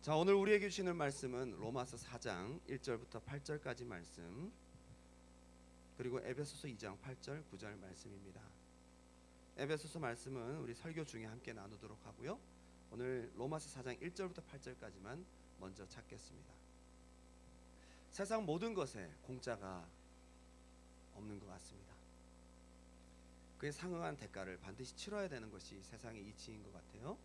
자, 오늘 우리에게 주시는 말씀은 로마서 4장 1절부터 8절까지 말씀, 그리고 에베소서 2장 8절 9절 말씀입니다. 에베소서 말씀은 우리 설교 중에 함께 나누도록 하고요. 오늘 로마서 4장 1절부터 8절까지만 먼저 찾겠습니다. 세상 모든 것에 공짜가 없는 것 같습니다. 그에 상응한 대가를 반드시 치러야 되는 것이 세상의 이치인 것 같아요.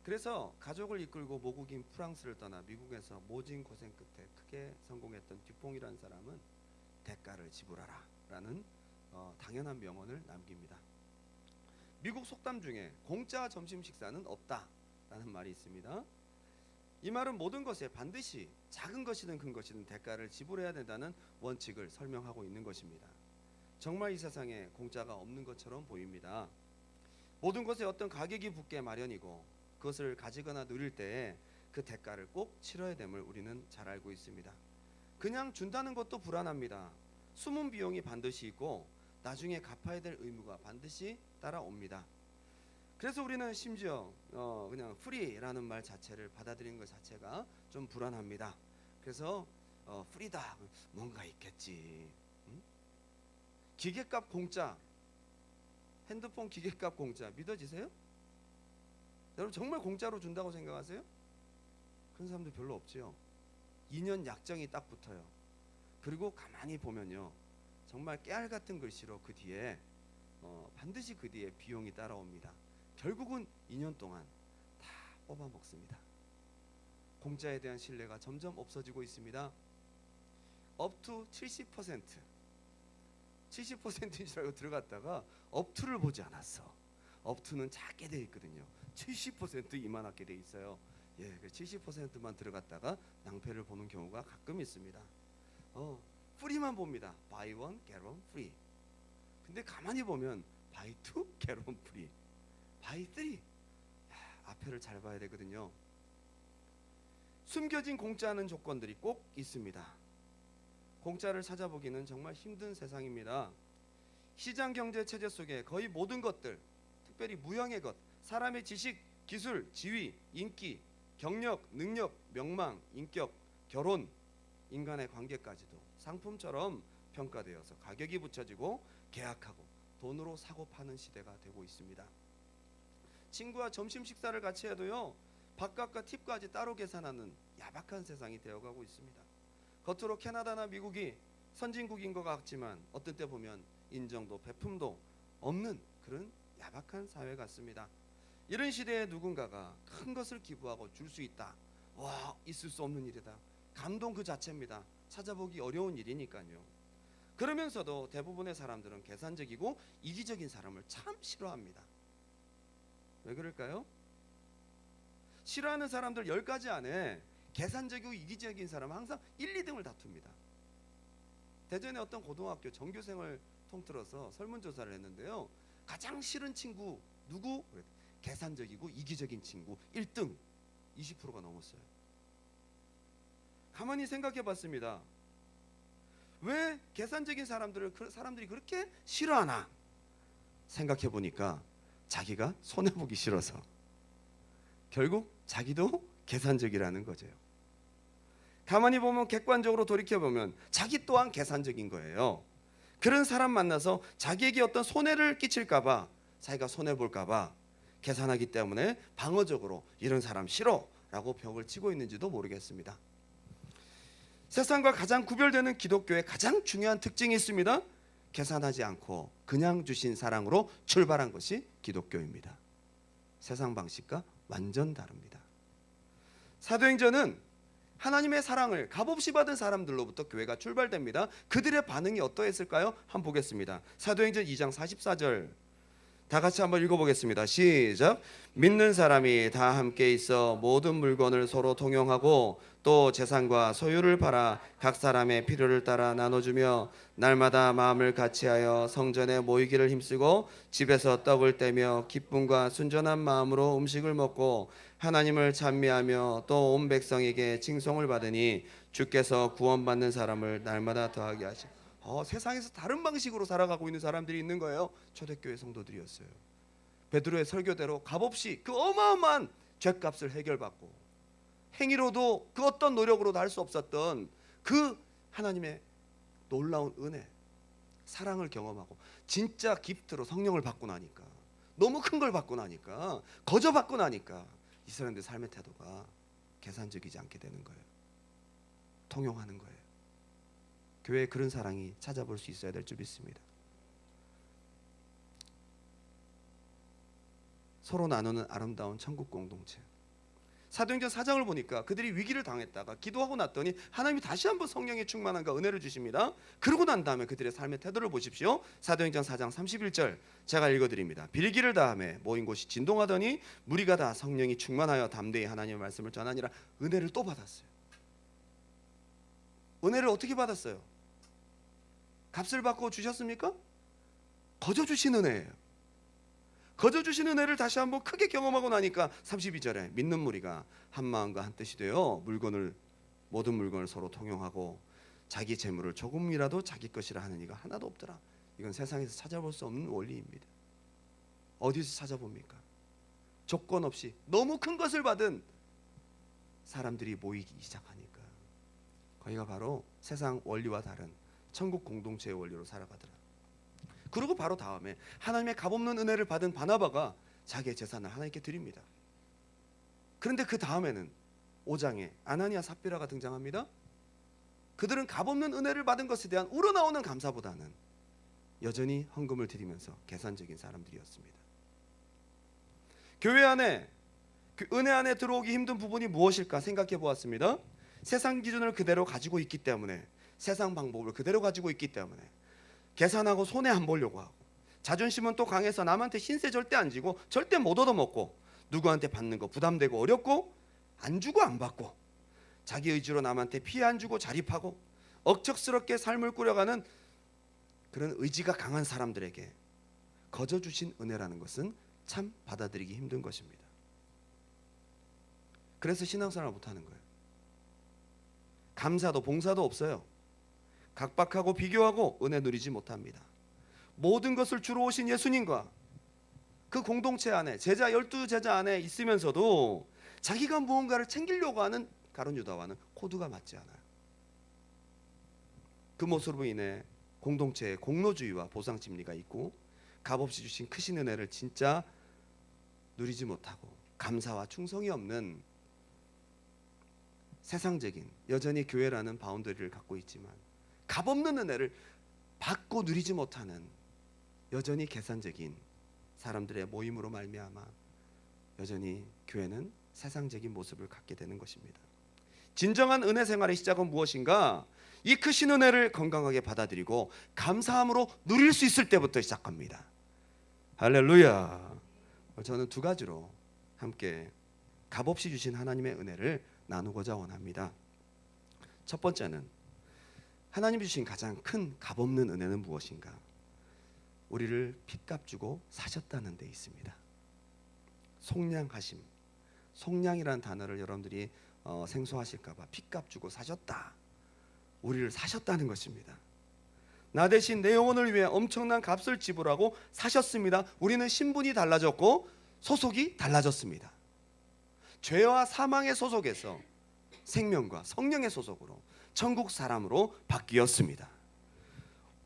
그래서 가족을 이끌고 모국인 프랑스를 떠나 미국에서 모진 고생 끝에 크게 성공했던 듀퐁이라는 사람은 대가를 지불하라 라는 당연한 명언을 남깁니다. 미국 속담 중에 공짜 점심 식사는 없다 라는 말이 있습니다. 이 말은 모든 것에 반드시 작은 것이든 큰 것이든 대가를 지불해야 된다는 원칙을 설명하고 있는 것입니다. 정말 이 세상에 공짜가 없는 것처럼 보입니다. 모든 것에 어떤 가격이 붙게 마련이고 그것을 가지거나 누릴 때에 그 대가를 꼭 치러야 됨을 우리는 잘 알고 있습니다. 그냥 준다는 것도 불안합니다. 숨은 비용이 반드시 있고 나중에 갚아야 될 의무가 반드시 따라옵니다. 그래서 우리는 심지어 그냥 프리라는 말 자체를 받아들이는 것 자체가 좀 불안합니다. 그래서 프리다, 뭔가 있겠지. 기계값 공짜, 핸드폰 기계값 공짜, 믿어지세요? 여러분 정말 공짜로 준다고 생각하세요? 그런 사람들 별로 없지요. 2년 약정이 딱 붙어요. 그리고 가만히 보면요, 정말 깨알 같은 글씨로 그 뒤에 반드시 그 뒤에 비용이 따라옵니다. 결국은 2년 동안 다 뽑아 먹습니다. 공짜에 대한 신뢰가 점점 없어지고 있습니다. up to 70%인 줄 알고 들어갔다가 up to를 보지 않았어. up to는 작게 돼 있거든요. 70% 이만하게 돼 있어요. 예, 70%만 들어갔다가 낭패를 보는 경우가 가끔 있습니다. 프리만 봅니다. buy one get one free. 근데 가만히 보면 buy two get one free, buy three. 앞에를 잘 봐야 되거든요. 숨겨진 공짜는 조건들이 꼭 있습니다. 공짜를 찾아보기는 정말 힘든 세상입니다. 시장 경제 체제 속에 거의 모든 것들, 특별히 무형의 것, 사람의 지식, 기술, 지위, 인기, 경력, 능력, 명망, 인격, 결혼, 인간의 관계까지도 상품처럼 평가되어서 가격이 붙여지고 계약하고 돈으로 사고 파는 시대가 되고 있습니다. 친구와 점심 식사를 같이 해도요, 밥값과 팁까지 따로 계산하는 야박한 세상이 되어가고 있습니다. 겉으로 캐나다나 미국이 선진국인 것 같지만 어떤 때 보면 인정도 베품도 없는 그런 야박한 사회 같습니다. 이런 시대에 누군가가 큰 것을 기부하고 줄 수 있다. 와, 있을 수 없는 일이다. 감동 그 자체입니다. 찾아보기 어려운 일이니까요. 그러면서도 대부분의 사람들은 계산적이고 이기적인 사람을 참 싫어합니다. 왜 그럴까요? 싫어하는 사람들 10가지 안에 계산적이고 이기적인 사람은 항상 1, 2등을 다툽니다. 대전의 어떤 고등학교 전교생을 통틀어서 설문조사를 했는데요, 가장 싫은 친구 누구? 계산적이고 이기적인 친구 1등 20%가 넘었어요. 가만히 생각해 봤습니다. 왜 계산적인 사람들이 그렇게 싫어하나 생각해 보니까 자기가 손해보기 싫어서. 결국 자기도 계산적이라는 거죠. 가만히 보면, 객관적으로 돌이켜 보면 자기 또한 계산적인 거예요. 그런 사람 만나서 자기에게 어떤 손해를 끼칠까봐, 자기가 손해볼까봐 계산하기 때문에 방어적으로 이런 사람 싫어 라고 벽을 치고 있는지도 모르겠습니다. 세상과 가장 구별되는 기독교의 가장 중요한 특징이 있습니다. 계산하지 않고 그냥 주신 사랑으로 출발한 것이 기독교입니다. 세상 방식과 완전 다릅니다. 사도행전은 하나님의 사랑을 값없이 받은 사람들로부터 교회가 출발됩니다. 그들의 반응이 어떠했을까요? 한번 보겠습니다. 사도행전 2장 44절 다 같이 한번 읽어보겠습니다. 시작. 믿는 사람이 다 함께 있어 모든 물건을 서로 통용하고 또 재산과 소유를 팔아 각 사람의 필요를 따라 나눠주며 날마다 마음을 같이하여 성전에 모이기를 힘쓰고 집에서 떡을 떼며 기쁨과 순전한 마음으로 음식을 먹고 하나님을 찬미하며 또 온 백성에게 칭송을 받으니 주께서 구원받는 사람을 날마다 더하게 하시고. 세상에서 다른 방식으로 살아가고 있는 사람들이 있는 거예요. 초대교회 성도들이었어요. 베드로의 설교대로 값없이 그 어마어마한 죗값을 해결받고 행위로도 그 어떤 노력으로도 할 수 없었던 그 하나님의 놀라운 은혜, 사랑을 경험하고 진짜 기프트로 성령을 받고 나니까, 너무 큰 걸 받고 나니까, 거저 받고 나니까 이 사람들 삶의 태도가 계산적이지 않게 되는 거예요. 통용하는 거예요. 교회에 그런 사랑이 찾아볼 수 있어야 될 줄 믿습니다. 서로 나누는 아름다운 천국 공동체. 사도행전 4장을 보니까 그들이 위기를 당했다가 기도하고 났더니 하나님이 다시 한번 성령의 충만함과 은혜를 주십니다. 그러고 난 다음에 그들의 삶의 태도를 보십시오. 사도행전 4장 31절 제가 읽어드립니다. 빌기를 다음에 모인 곳이 진동하더니 무리가 다 성령이 충만하여 담대히 하나님의 말씀을 전하니라. 은혜를 또 받았어요. 은혜를 어떻게 받았어요? 값을 받고 주셨습니까? 거저 주신 은혜예요. 거저 주신 은혜를 다시 한번 크게 경험하고 나니까 32절에 믿는 무리가 한 마음과 한 뜻이 되어 모든 물건을 서로 통용하고 자기 재물을 조금이라도 자기 것이라 하는 이가 하나도 없더라. 이건 세상에서 찾아볼 수 없는 원리입니다. 어디서 찾아봅니까? 조건 없이 너무 큰 것을 받은 사람들이 모이기 시작하니까 거기가 바로 세상 원리와 다른 천국 공동체의 원리로 살아가더라. 그리고 바로 다음에 하나님의 값없는 은혜를 받은 바나바가 자기의 재산을 하나님께 드립니다. 그런데 그 다음에는 5장에 아나니아 삽비라가 등장합니다. 그들은 값없는 은혜를 받은 것에 대한 우러나오는 감사보다는 여전히 헌금을 드리면서 계산적인 사람들이었습니다. 교회 안에 그 은혜 안에 들어오기 힘든 부분이 무엇일까 생각해 보았습니다. 세상 기준을 그대로 가지고 있기 때문에, 세상 방법을 그대로 가지고 있기 때문에 계산하고 손해 안 보려고 하고, 자존심은 또 강해서 남한테 신세 절대 안 지고 절대 못 얻어먹고, 누구한테 받는 거 부담되고 어렵고 안 주고 안 받고, 자기 의지로 남한테 피해 안 주고 자립하고 억척스럽게 삶을 꾸려가는 그런 의지가 강한 사람들에게 거저 주신 은혜라는 것은 참 받아들이기 힘든 것입니다. 그래서 신앙생활을 못하는 거예요. 감사도 봉사도 없어요. 각박하고 비교하고 은혜 누리지 못합니다. 모든 것을 주로 오신 예수님과 그 공동체 안에 제자 12제자 안에 있으면서도 자기가 무언가를 챙기려고 하는 가룟 유다와는 코드가 맞지 않아요. 그 모습으로 인해 공동체에 공로주의와 보상심리가 있고 값없이 주신 크신 은혜를 진짜 누리지 못하고 감사와 충성이 없는 세상적인, 여전히 교회라는 바운더리를 갖고 있지만 값없는 은혜를 받고 누리지 못하는 여전히 계산적인 사람들의 모임으로 말미암아 여전히 교회는 세상적인 모습을 갖게 되는 것입니다. 진정한 은혜 생활의 시작은 무엇인가? 이 크신 은혜를 건강하게 받아들이고 감사함으로 누릴 수 있을 때부터 시작합니다. 할렐루야. 저는 두 가지로 함께 값없이 주신 하나님의 은혜를 나누고자 원합니다. 첫 번째는 하나님이 주신 가장 큰 값없는 은혜는 무엇인가? 우리를 핏값 주고 사셨다는 데 있습니다. 속량하심. 속량이라는 단어를 여러분들이 생소하실까 봐. 핏값 주고 사셨다. 우리를 사셨다는 것입니다. 나 대신 내 영혼을 위해 엄청난 값을 지불하고 사셨습니다. 우리는 신분이 달라졌고 소속이 달라졌습니다. 죄와 사망의 소속에서 생명과 성령의 소속으로 천국 사람으로 바뀌었습니다.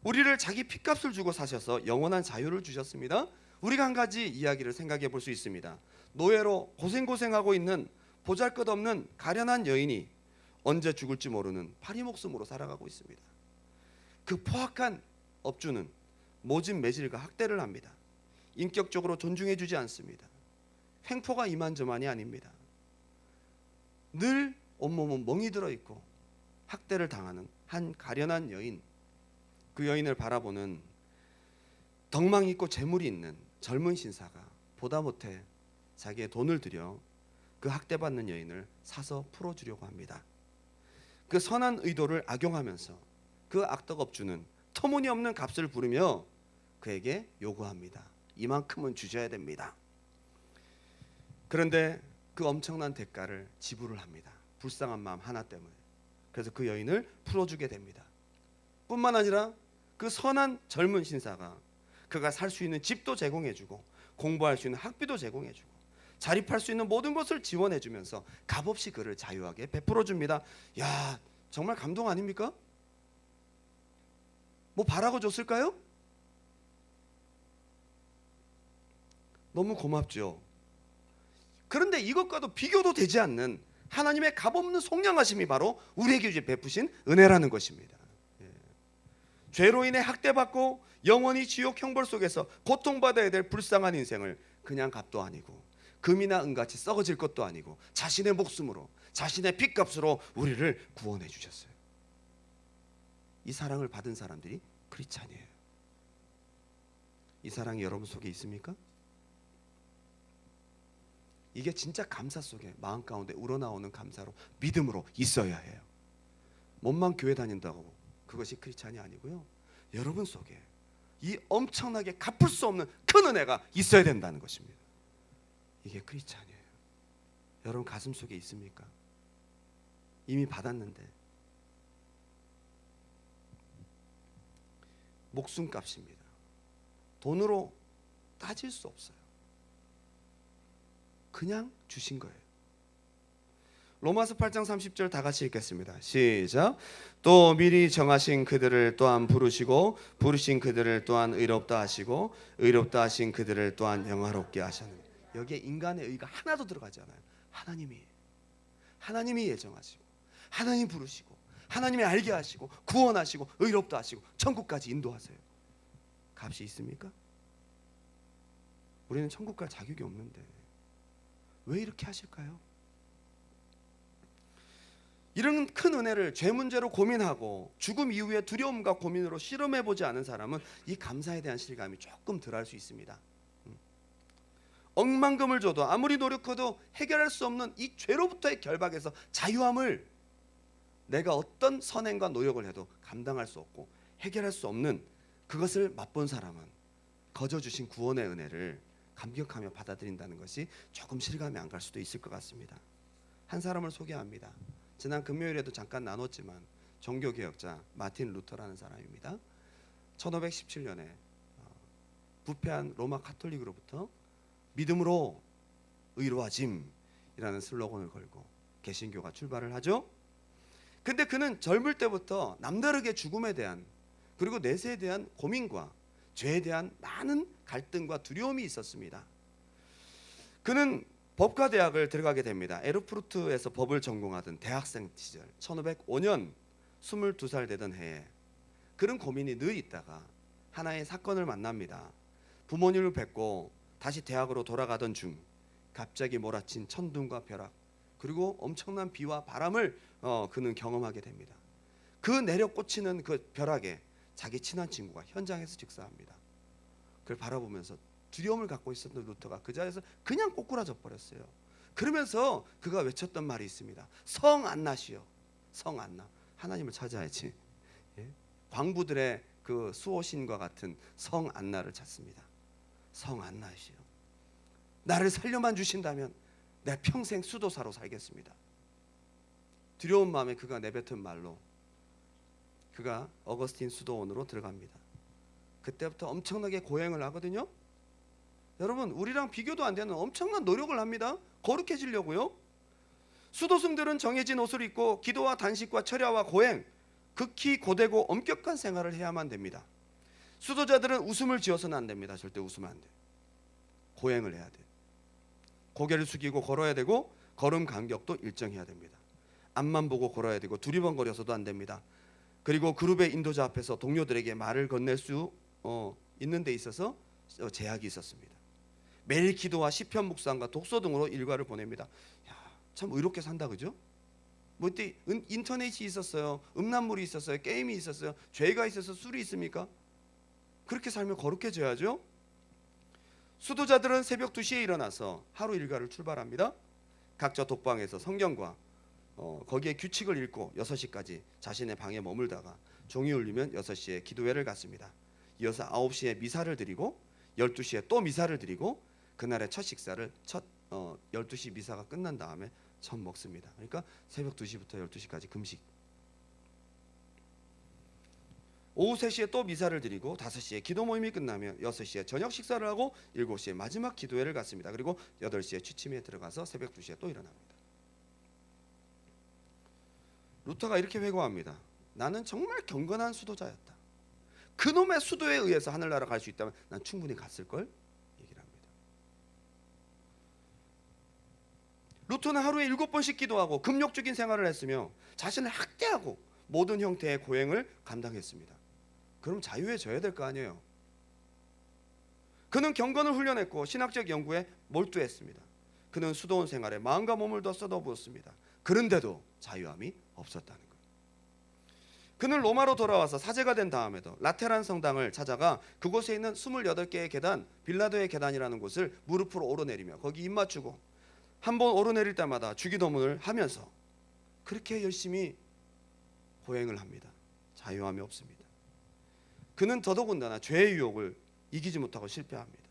우리를 자기 핏값을 주고 사셔서 영원한 자유를 주셨습니다. 우리가 한 가지 이야기를 생각해 볼 수 있습니다. 노예로 고생하고 있는 보잘것없는 가련한 여인이 언제 죽을지 모르는 파리 목숨으로 살아가고 있습니다. 그 포악한 업주는 모진 매질과 학대를 합니다. 인격적으로 존중해 주지 않습니다. 횡포가 이만저만이 아닙니다. 늘 온몸은 멍이 들어있고 학대를 당하는 한 가련한 여인, 그 여인을 바라보는 덕망 있고 재물이 있는 젊은 신사가 보다 못해 자기의 돈을 들여 그 학대받는 여인을 사서 풀어주려고 합니다. 그 선한 의도를 악용하면서 그 악덕업주는 터무니없는 값을 부르며 그에게 요구합니다. 이만큼은 주셔야 됩니다. 그런데 그 엄청난 대가를 지불을 합니다. 불쌍한 마음 하나 때문에. 그래서 그 여인을 풀어주게 됩니다. 뿐만 아니라 그 선한 젊은 신사가 그가 살 수 있는 집도 제공해주고 공부할 수 있는 학비도 제공해주고 자립할 수 있는 모든 것을 지원해 주면서 값없이 그를 자유하게 베풀어 줍니다. 야, 정말 감동 아닙니까? 뭐 바라고 줬을까요? 너무 고맙죠. 그런데 이것과도 비교도 되지 않는 하나님의 값없는 속량하심이 바로 우리에게 이제 베푸신 은혜라는 것입니다. 죄로 인해 학대받고 영원히 지옥 형벌 속에서 고통받아야 될 불쌍한 인생을 그냥 값도 아니고 금이나 은같이 썩어질 것도 아니고 자신의 목숨으로, 자신의 핏값으로 우리를 구원해 주셨어요. 이 사랑을 받은 사람들이 크리스찬이에요. 이 사랑이 여러분 속에 있습니까? 이게 진짜 감사 속에 마음 가운데 우러나오는 감사로, 믿음으로 있어야 해요. 몸만 교회 다닌다고 그것이 크리스찬이 아니고요, 여러분 속에 이 엄청나게 갚을 수 없는 큰 은혜가 있어야 된다는 것입니다. 이게 크리스찬이에요. 여러분 가슴 속에 있습니까? 이미 받았는데. 목숨값입니다. 돈으로 따질 수 없어요. 그냥 주신 거예요. 로마서 8장 30절 다 같이 읽겠습니다. 시작. 또 미리 정하신 그들을 또한 부르시고 부르신 그들을 또한 의롭다 하시고 의롭다 하신 그들을 또한 영화롭게 하셨느니라. 여기에 인간의 의가 하나도 들어가지 않아요. 하나님이 예정하시고 하나님 부르시고 하나님이 알게 하시고 구원하시고 의롭다 하시고 천국까지 인도하세요. 값이 있습니까? 우리는 천국 갈 자격이 없는데 왜 이렇게 하실까요? 이런 큰 은혜를 죄 문제로 고민하고 죽음 이후의 두려움과 고민으로 실험해보지 않은 사람은 이 감사에 대한 실감이 조금 덜할 수 있습니다. 억만금을 줘도 아무리 노력해도 해결할 수 없는 이 죄로부터의 결박에서 자유함을 내가 어떤 선행과 노력을 해도 감당할 수 없고 해결할 수 없는 그것을 맛본 사람은 거저 주신 구원의 은혜를 감격하며 받아들인다는 것이 조금 실감이 안 갈 수도 있을 것 같습니다. 한 사람을 소개합니다. 지난 금요일에도 잠깐 나눴지만 종교개혁자 마틴 루터라는 사람입니다. 1517년에 부패한 로마 카톨릭으로부터 믿음으로 의로워짐이라는 슬로건을 걸고 개신교가 출발을 하죠. 근데 그는 젊을 때부터 남다르게 죽음에 대한 그리고 내세에 대한 고민과 죄에 대한 많은 갈등과 두려움이 있었습니다. 그는 법과대학을 들어가게 됩니다. 에르푸르트에서 법을 전공하던 대학생 시절 1505년 22살 되던 해에 그런 고민이 늘 있다가 하나의 사건을 만납니다. 부모님을 뵙고 다시 대학으로 돌아가던 중 갑자기 몰아친 천둥과 벼락 그리고 엄청난 비와 바람을 그는 경험하게 됩니다. 그 내려 꽂히는 그 벼락에 자기 친한 친구가 현장에서 즉사합니다. 그걸 바라보면서 두려움을 갖고 있었던 루터가 그 자리에서 그냥 꼬꾸라져 버렸어요. 그러면서 그가 외쳤던 말이 있습니다. 성 안나시여, 성 안나. 하나님을 찾아야지. 예? 광부들의 그 수호신과 같은 성 안나를 찾습니다. 성 안나시여, 나를 살려만 주신다면 내 평생 수도사로 살겠습니다. 두려운 마음에 그가 내뱉은 말로 그가 어거스틴 수도원으로 들어갑니다. 그때부터 엄청나게 고행을 하거든요. 여러분 우리랑 비교도 안 되는 엄청난 노력을 합니다. 거룩해지려고요. 수도승들은 정해진 옷을 입고 기도와 단식과 철야와 고행, 극히 고되고 엄격한 생활을 해야만 됩니다. 수도자들은 웃음을 지어서는 안 됩니다. 절대 웃으면 안 돼요. 고행을 해야 돼요. 고개를 숙이고 걸어야 되고 걸음 간격도 일정해야 됩니다. 앞만 보고 걸어야 되고 두리번거려서도 안 됩니다. 그리고 그룹의 인도자 앞에서 동료들에게 말을 건넬 수 있는 데 있어서 제약이 있었습니다. 매일 기도와 시편 묵상과 독서 등으로 일과를 보냅니다. 야, 참 의롭게 산다, 그죠? 뭐 이때 인터넷이 있었어요, 음란물이 있었어요, 게임이 있었어요, 죄가 있어서 술이 있습니까? 그렇게 살면 거룩해져야죠. 수도자들은 새벽 2시에 일어나서 하루 일과를 출발합니다. 각자 독방에서 성경과 거기에 규칙을 읽고 6시까지 자신의 방에 머물다가 종이 울리면 6시에 기도회를 갔습니다. 이어서 9시에 미사를 드리고 12시에 또 미사를 드리고 그날의 첫 식사를 12시 미사가 끝난 다음에 처음 먹습니다. 그러니까 새벽 2시부터 12시까지 금식. 오후 3시에 또 미사를 드리고 5시에 기도 모임이 끝나면 6시에 저녁 식사를 하고 7시에 마지막 기도회를 갔습니다. 그리고 8시에 취침에 들어가서 새벽 2시에 또 일어납니다. 루터가 이렇게 회고합니다. 나는 정말 경건한 수도자였다. 그놈의 수도에 의해서 하늘나라 갈 수 있다면 난 충분히 갔을걸? 얘기를 합니다. 루터는 하루에 7번씩 기도하고 금욕적인 생활을 했으며 자신을 학대하고 모든 형태의 고행을 감당했습니다. 그럼 자유해져야 될 거 아니에요. 그는 경건을 훈련했고 신학적 연구에 몰두했습니다. 그는 수도원 생활에 마음과 몸을 더 쏟아부었습니다. 그런데도 자유함이 없었다는 거예요. 그는 로마로 돌아와서 사제가 된 다음에도 라테란 성당을 찾아가 그곳에 있는 28개의 계단, 빌라도의 계단이라는 곳을 무릎으로 오르내리며 거기 입 맞추고 한 번 오르내릴 때마다 주기도문을 하면서 그렇게 열심히 고행을 합니다. 자유함이 없습니다. 그는 더더군다나 죄의 유혹을 이기지 못하고 실패합니다.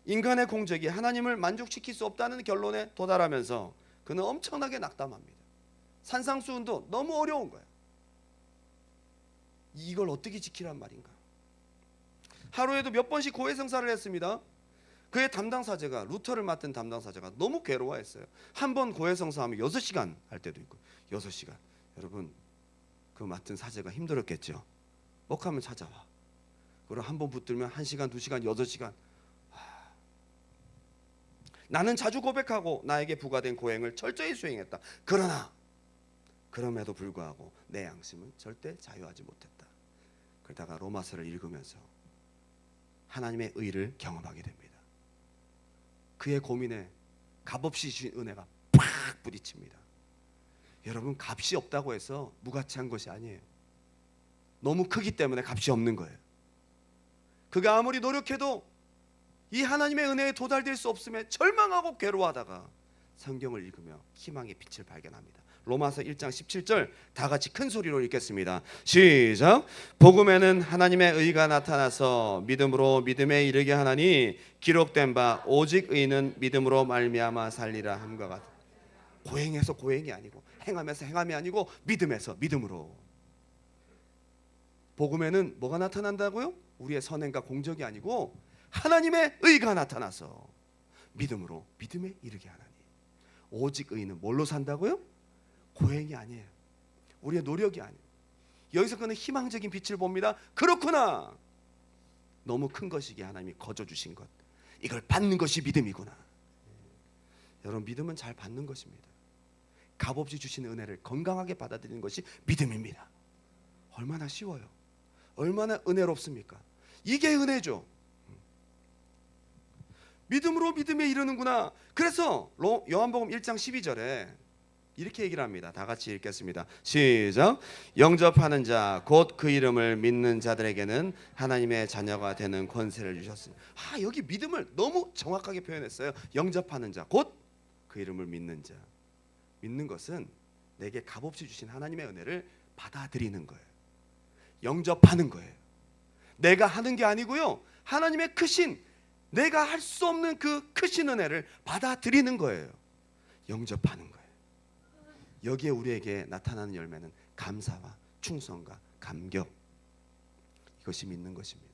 인간의 공적이 하나님을 만족시킬 수 없다는 결론에 도달하면서 그는 엄청나게 낙담합니다. 산상수훈도 너무 어려운 거예요. 이걸 어떻게 지키란 말인가. 하루에도 몇 번씩 고해성사를 했습니다. 그의 담당 사제가, 루터를 맡은 담당 사제가 너무 괴로워했어요. 한 번 고해성사하면 6시간 할 때도 있고 6시간. 여러분 그 맡은 사제가 힘들었겠죠. 억하면 찾아와. 그리고 한 번 붙들면 1시간, 2시간, 6시간. 나는 자주 고백하고 나에게 부과된 고행을 철저히 수행했다. 그러나 그럼에도 불구하고 내 양심은 절대 자유하지 못했다. 그러다가 로마서를 읽으면서 하나님의 의를 경험하게 됩니다. 그의 고민에 값없이 주신 은혜가 팍 부딪힙니다. 여러분 값이 없다고 해서 무가치한 것이 아니에요. 너무 크기 때문에 값이 없는 거예요. 그가 아무리 노력해도 이 하나님의 은혜에 도달될 수 없음에 절망하고 괴로워하다가 성경을 읽으며 희망의 빛을 발견합니다. 로마서 1장 17절 다 같이 큰 소리로 읽겠습니다. 시작. 복음에는 하나님의 의가 나타나서 믿음으로 믿음에 이르게 하나니 기록된 바 오직 의는 믿음으로 말미암아 살리라 함과 같아. 고행해서 고행이 아니고 행함에서 행함이 아니고 믿음에서 믿음으로. 복음에는 뭐가 나타난다고요? 우리의 선행과 공적이 아니고 하나님의 의가 나타나서 믿음으로 믿음에 이르게 하나니. 오직 의는 뭘로 산다고요? 고행이 아니에요. 우리의 노력이 아니에요. 여기서 그는 희망적인 빛을 봅니다. 그렇구나. 너무 큰 것이기에 하나님이 거저주신 것, 이걸 받는 것이 믿음이구나. 여러분 믿음은 잘 받는 것입니다. 값없이 주신 은혜를 건강하게 받아들이는 것이 믿음입니다. 얼마나 쉬워요. 얼마나 은혜롭습니까? 이게 은혜죠. 믿음으로 믿음에 이르는구나. 그래서 요한복음 1장 12절에 이렇게 얘기를 합니다. 다 같이 읽겠습니다. 시작. 영접하는 자 곧 그 이름을 믿는 자들에게는 하나님의 자녀가 되는 권세를 주셨습니다. 여기 믿음을 너무 정확하게 표현했어요. 영접하는 자 곧 그 이름을 믿는 자. 믿는 것은 내게 값없이 주신 하나님의 은혜를 받아들이는 거예요. 영접하는 거예요. 내가 하는 게 아니고요. 하나님의 크신, 내가 할 수 없는 그 크신 은혜를 받아들이는 거예요. 영접하는 거예요. 여기에 우리에게 나타나는 열매는 감사와 충성과 감격, 이것이 믿는 것입니다.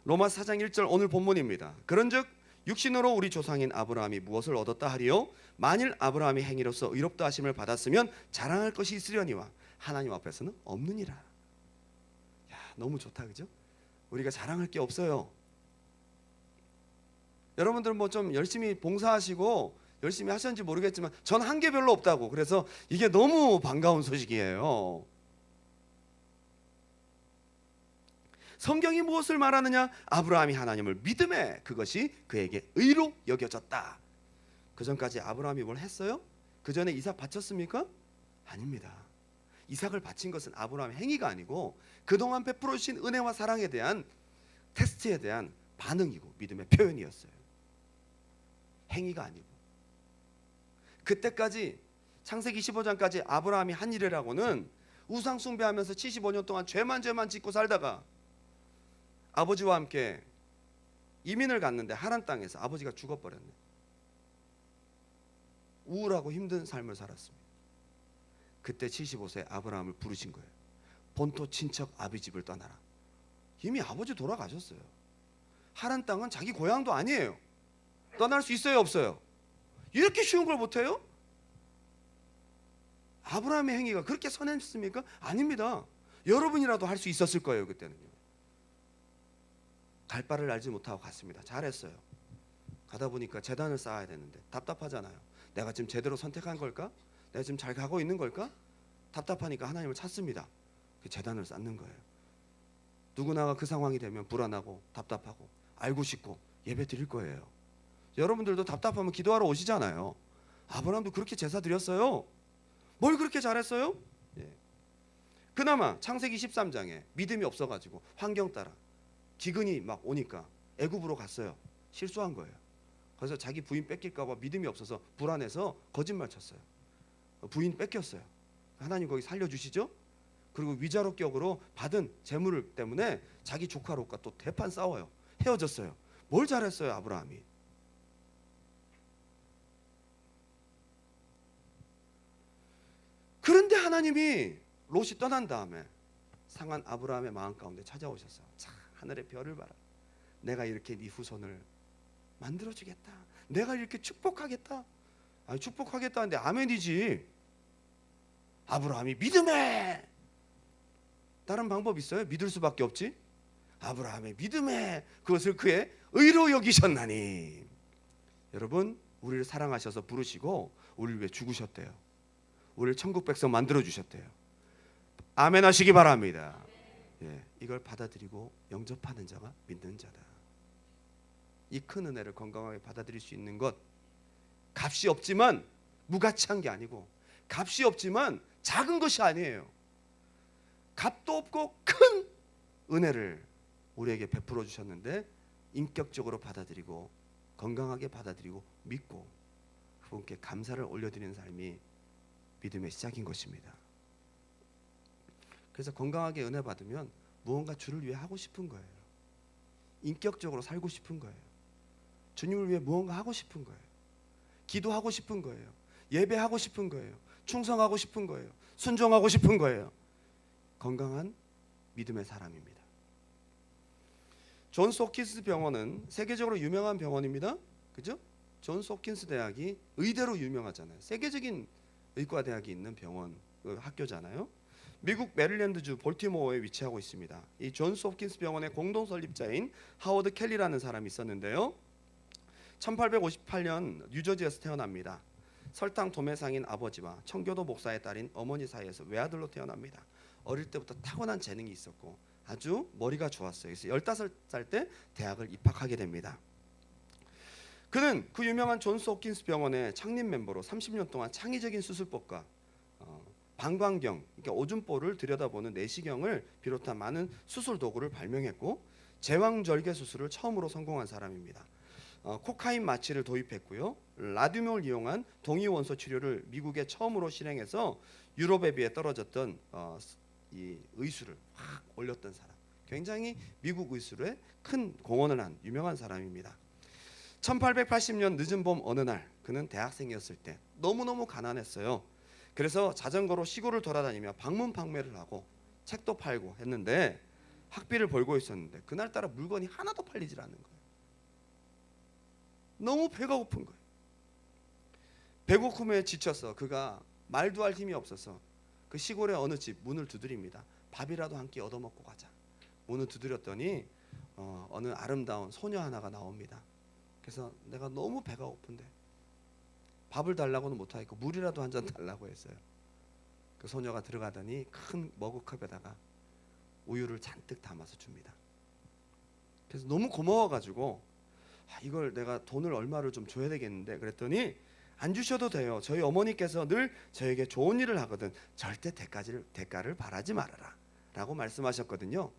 로마서 4장 1절 오늘 본문입니다. 그런즉 육신으로 우리 조상인 아브라함이 무엇을 얻었다 하리요? 만일 아브라함이 행위로서 의롭다 하심을 받았으면 자랑할 것이 있으려니와 하나님 앞에서는 없느니라. 야, 너무 좋다, 그죠? 우리가 자랑할 게 없어요. 여러분들 뭐 좀 열심히 봉사하시고 열심히 하셨는지 모르겠지만 전 한 게 별로 없다고. 그래서 이게 너무 반가운 소식이에요. 성경이 무엇을 말하느냐? 아브라함이 하나님을 믿음에 그것이 그에게 의로 여겨졌다. 그 전까지 아브라함이 뭘 했어요? 그 전에 이삭 바쳤습니까? 아닙니다. 이삭을 바친 것은 아브라함의 행위가 아니고 그동안 베풀어 주신 은혜와 사랑에 대한 테스트에 대한 반응이고 믿음의 표현이었어요. 행위가 아니고. 그때까지 창세기 15장까지 아브라함이 한 일이라고는 우상 숭배하면서 75년 동안 죄만 짓고 살다가 아버지와 함께 이민을 갔는데 하란 땅에서 아버지가 죽어버렸네. 우울하고 힘든 삶을 살았습니다. 그때 75세 아브라함을 부르신 거예요. 본토 친척 아비 집을 떠나라. 이미 아버지 돌아가셨어요. 하란 땅은 자기 고향도 아니에요. 떠날 수 있어요, 없어요? 이렇게 쉬운 걸 못해요? 아브라함의 행위가 그렇게 선했습니까? 아닙니다. 여러분이라도 할 수 있었을 거예요. 그때는요. 갈 바를 알지 못하고 갔습니다. 잘했어요. 가다 보니까 제단을 쌓아야 되는데 답답하잖아요. 내가 지금 제대로 선택한 걸까? 내가 지금 잘 가고 있는 걸까? 답답하니까 하나님을 찾습니다. 그 제단을 쌓는 거예요. 누구나가 그 상황이 되면 불안하고 답답하고 알고 싶고 예배 드릴 거예요. 여러분들도 답답하면 기도하러 오시잖아요. 아브라함도 그렇게 제사 드렸어요. 뭘 그렇게 잘했어요? 예. 그나마 창세기 13장에 믿음이 없어가지고 환경 따라 기근이 막 오니까 애굽으로 갔어요. 실수한 거예요. 그래서 자기 부인 뺏길까 봐 믿음이 없어서 불안해서 거짓말 쳤어요. 부인 뺏겼어요. 하나님 거기 살려주시죠? 그리고 위자료 격으로 받은 재물 때문에 자기 조카 롯과 또 대판 싸워요. 헤어졌어요. 뭘 잘했어요 아브라함이? 그런데 하나님이 롯이 떠난 다음에 상한 아브라함의 마음 가운데 찾아오셨어요. 자, 하늘의 별을 봐라. 내가 이렇게 네 후손을 만들어주겠다. 내가 이렇게 축복하겠다. 아니 축복하겠다는데 아멘이지. 아브라함이 믿음에. 다른 방법 있어요? 믿을 수밖에 없지. 아브라함의 믿음에 그것을 그의 의로 여기셨나니. 여러분, 우리를 사랑하셔서 부르시고 우리를 위해 죽으셨대요. 우리를 천국 백성 만들어 주셨대요. 아멘 하시기 바랍니다. 예, 이걸 받아들이고 영접하는 자가 믿는 자다. 이 큰 은혜를 건강하게 받아들일 수 있는 것, 값이 없지만 무가치한 게 아니고 값이 없지만 작은 것이 아니에요. 값도 없고 큰 은혜를 우리에게 베풀어 주셨는데 인격적으로 받아들이고 건강하게 받아들이고 믿고 그분께 감사를 올려드리는 삶이 믿음의 시작인 것입니다. 그래서 건강하게 은혜 받으면 무언가 주를 위해 하고 싶은 거예요. 인격적으로 살고 싶은 거예요. 주님을 위해 무언가 하고 싶은 거예요. 기도하고 싶은 거예요. 예배하고 싶은 거예요. 충성하고 싶은 거예요. 순종하고 싶은 거예요. 건강한 믿음의 사람입니다. 존스 홉킨스 병원은 세계적으로 유명한 병원입니다. 그죠? 존스 홉킨스 대학이 의대로 유명하잖아요. 세계적인 의과대학이 있는 병원, 학교잖아요. 미국 메릴랜드주 볼티모어에 위치하고 있습니다. 이 존스 홉킨스 병원의 공동 설립자인 하워드 켈리라는 사람이 있었는데요. 1858년 뉴저지에서 태어납니다. 설탕 도매상인 아버지와 청교도 목사의 딸인 어머니 사이에서 외아들로 태어납니다. 어릴 때부터 타고난 재능이 있었고 아주 머리가 좋았어요. 그래서 15살 때 대학을 입학하게 됩니다. 그는 그 유명한 존스 홉킨스 병원의 창립 멤버로 30년 동안 창의적인 수술법과 방광경, 그러니까 오줌볼을 들여다보는 내시경을 비롯한 많은 수술 도구를 발명했고 제왕절개 수술을 처음으로 성공한 사람입니다. 코카인 마취를 도입했고요. 라듐을 이용한 동위원소 치료를 미국에 처음으로 실행해서 유럽에 비해 떨어졌던 이 의술을 확 올렸던 사람. 굉장히 미국 의술에 큰 공헌을 한 유명한 사람입니다. 1880년 늦은 봄 어느 날 그는 대학생이었을 때 너무너무 가난했어요. 그래서 자전거로 시골을 돌아다니며 방문 판매를 하고 책도 팔고 했는데 학비를 벌고 있었는데 그날따라 물건이 하나도 팔리질 않는 거예요. 너무 배가 고픈 거예요. 배고픔에 지쳐서 그가 말도 할 힘이 없어서 그 시골의 어느 집 문을 두드립니다. 밥이라도 한 끼 얻어먹고 가자. 문을 두드렸더니 어느 아름다운 소녀 하나가 나옵니다. 그래서 내가 너무 배가 고픈데 밥을 달라고는 못하겠고 물이라도 한 잔 달라고 했어요. 그 소녀가 들어가더니 큰 머그컵에다가 우유를 잔뜩 담아서 줍니다. 그래서 너무 고마워가지고 이걸 내가 돈을 얼마를 좀 줘야 되겠는데 그랬더니 안 주셔도 돼요. 저희 어머니께서 늘 저에게 좋은 일을 하거든 절대 대가를 바라지 말아라 라고 말씀하셨거든요.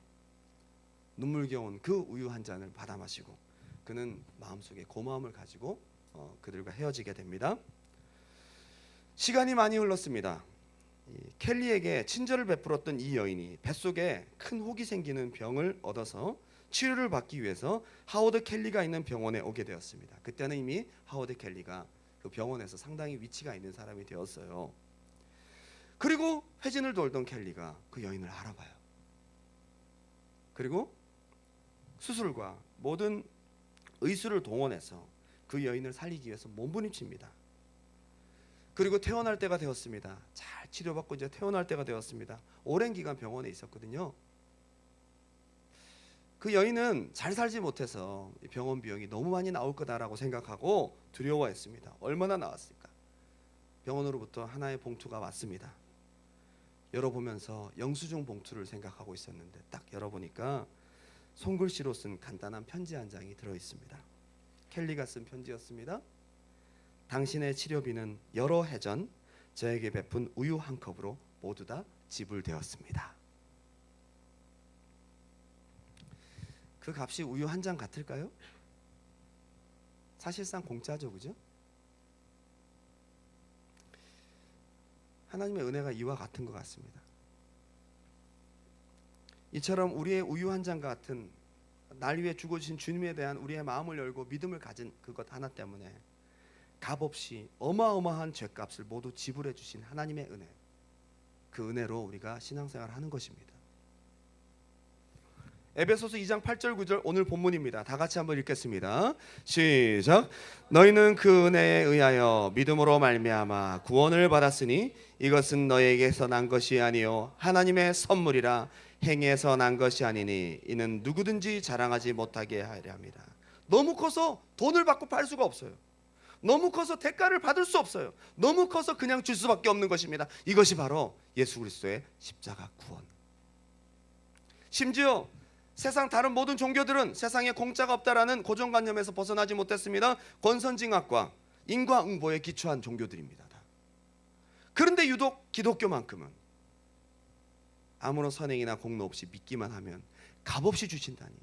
눈물겨운 그 우유 한 잔을 받아 마시고 그는 마음속에 고마움을 가지고 그들과 헤어지게 됩니다. 시간이 많이 흘렀습니다. 켈리에게 친절을 베풀었던 이 여인이 뱃속에 큰 혹이 생기는 병을 얻어서 치료를 받기 위해서 하워드 켈리가 있는 병원에 오게 되었습니다. 그때는 이미 하워드 켈리가 그 병원에서 상당히 위치가 있는 사람이 되었어요. 그리고 회진을 돌던 켈리가 그 여인을 알아봐요. 그리고 수술과 모든 의술을 동원해서 그 여인을 살리기 위해서 몸부림칩니다. 그리고 퇴원할 때가 되었습니다. 잘 치료받고 이제 퇴원할 때가 되었습니다. 오랜 기간 병원에 있었거든요. 그 여인은 잘 살지 못해서 병원 비용이 너무 많이 나올 거다라고 생각하고 두려워했습니다. 얼마나 나왔을까? 병원으로부터 하나의 봉투가 왔습니다. 열어보면서 영수증 봉투를 생각하고 있었는데 딱 열어보니까 손글씨로 쓴 간단한 편지 한 장이 들어있습니다. 켈리가 쓴 편지였습니다. 당신의 치료비는 여러 해 전 저에게 베푼 우유 한 컵으로 모두 다 지불되었습니다. 그 값이 우유 한 잔 같을까요? 사실상 공짜죠, 그죠? 하나님의 은혜가 이와 같은 것 같습니다. 이처럼 우리의 우유 한 잔 같은 날 위해 죽어주신 주님에 대한 우리의 마음을 열고 믿음을 가진 그것 하나 때문에 값없이 어마어마한 죄값을 모두 지불해 주신 하나님의 은혜, 그 은혜로 우리가 신앙생활을 하는 것입니다. 에베소서 2장 8절 9절 오늘 본문입니다. 다 같이 한번 읽겠습니다. 시작. 너희는 그 은혜에 의하여 믿음으로 말미암아 구원을 받았으니 이것은 너희에게서 난 것이 아니요 하나님의 선물이라. 행위에서 난 것이 아니니 이는 누구든지 자랑하지 못하게 하려 함이라. 너무 커서 돈을 받고 팔 수가 없어요. 너무 커서 대가를 받을 수 없어요. 너무 커서 그냥 줄 수밖에 없는 것입니다. 이것이 바로 예수 그리스도의 십자가 구원. 심지어 세상 다른 모든 종교들은 세상에 공짜가 없다라는 고정관념에서 벗어나지 못했습니다. 권선징악과 인과응보에 기초한 종교들입니다. 그런데 유독 기독교만큼은 아무런 선행이나 공로 없이 믿기만 하면 값없이 주신다니.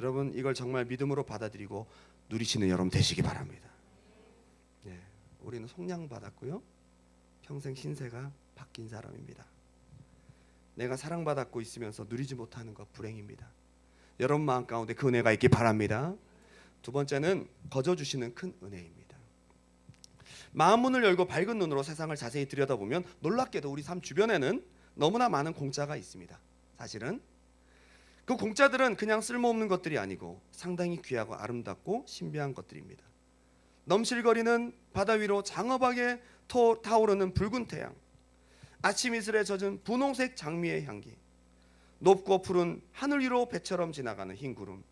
여러분, 이걸 정말 믿음으로 받아들이고 누리시는 여러분 되시기 바랍니다. 네, 우리는 속량 받았고요, 평생 신세가 바뀐 사람입니다. 내가 사랑받았고 있으면서 누리지 못하는 것 불행입니다. 여러분 마음 가운데 그 은혜가 있기 바랍니다. 두 번째는 거저 주시는 큰 은혜입니다. 마음 문을 열고 밝은 눈으로 세상을 자세히 들여다보면 놀랍게도 우리 삶 주변에는 너무나 많은 공짜가 있습니다. 사실은 그 공짜들은 그냥 쓸모없는 것들이 아니고 상당히 귀하고 아름답고 신비한 것들입니다. 넘실거리는 바다 위로 장엄하게 타오르는 붉은 태양, 아침 이슬에 젖은 분홍색 장미의 향기, 높고 푸른 하늘 위로 배처럼 지나가는 흰 구름,